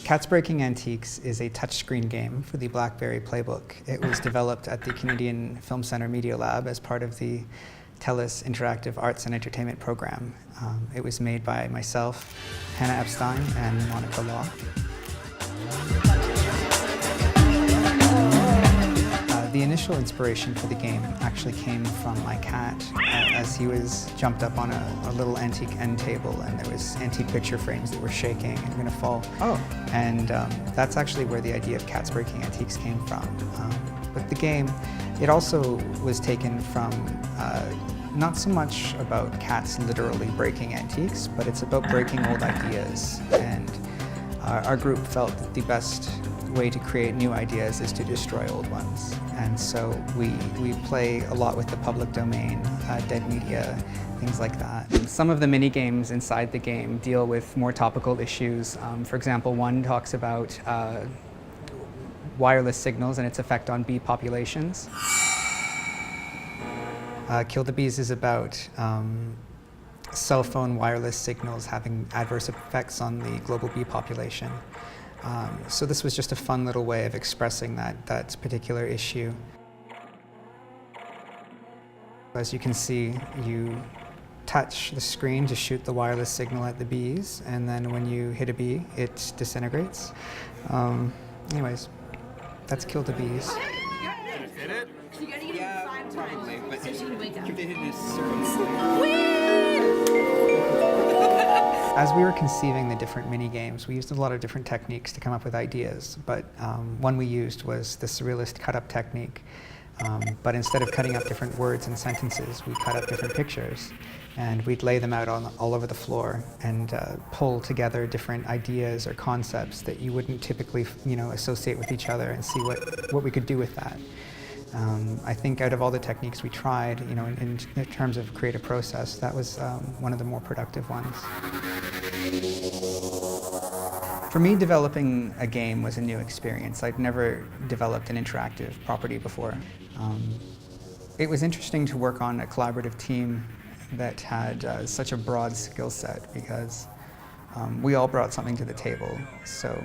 Cats Breaking Antiques is a touchscreen game for the BlackBerry Playbook. It was developed at the Canadian Film Centre Media Lab as part of the TELUS Interactive Arts and Entertainment program. It was made by myself, Hannah Epstein, and Monica Law. The initial inspiration for the game actually came from my cat, as he was jumped up on a little antique end table, and there was antique picture frames that were shaking and going to fall. Oh. And that's actually where the idea of Cats Breaking Antiques came from. But the game, it also was taken from not so much about cats literally breaking antiques, but it's about breaking old ideas. And our group felt that the best way to create new ideas is to destroy old ones. And so we play a lot with the public domain, dead media, things like that. And some of the mini games inside the game deal with more topical issues. For example, one talks about wireless signals and its effect on bee populations. Kill the Bees is about cell phone wireless signals having adverse effects on the global bee population. So this was just a fun little way of expressing that particular issue. As you can see, you touch the screen to shoot the wireless signal at the bees, and then when you hit a bee, it disintegrates. Anyways, that's Kill the Bees. Hit it? You gotta get it 5 times. Probably, but So she can wake up. keep it hitting a certain As we were conceiving the different mini games, we used a lot of different techniques to come up with ideas, but one we used was the surrealist cut-up technique. But instead of cutting up different words and sentences, we cut up different pictures, and we'd lay them out all over the floor and pull together different ideas or concepts that you wouldn't typically, associate with each other, and see what we could do with that. I think out of all the techniques we tried, in terms of creative process, that was one of the more productive ones. For me, developing a game was a new experience. I'd never developed an interactive property before. It was interesting to work on a collaborative team that had such a broad skill set, because we all brought something to the table. So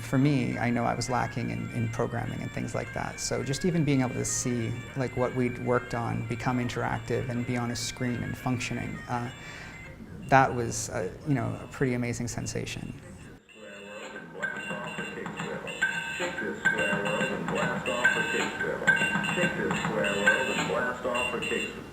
for me, I know I was lacking in programming and things like that. So just even being able to see what we'd worked on become interactive and be on a screen and functioning, that was a pretty amazing sensation. Shake this square world and blast off for Cakesville. Shake this square world and blast off for Cakesville.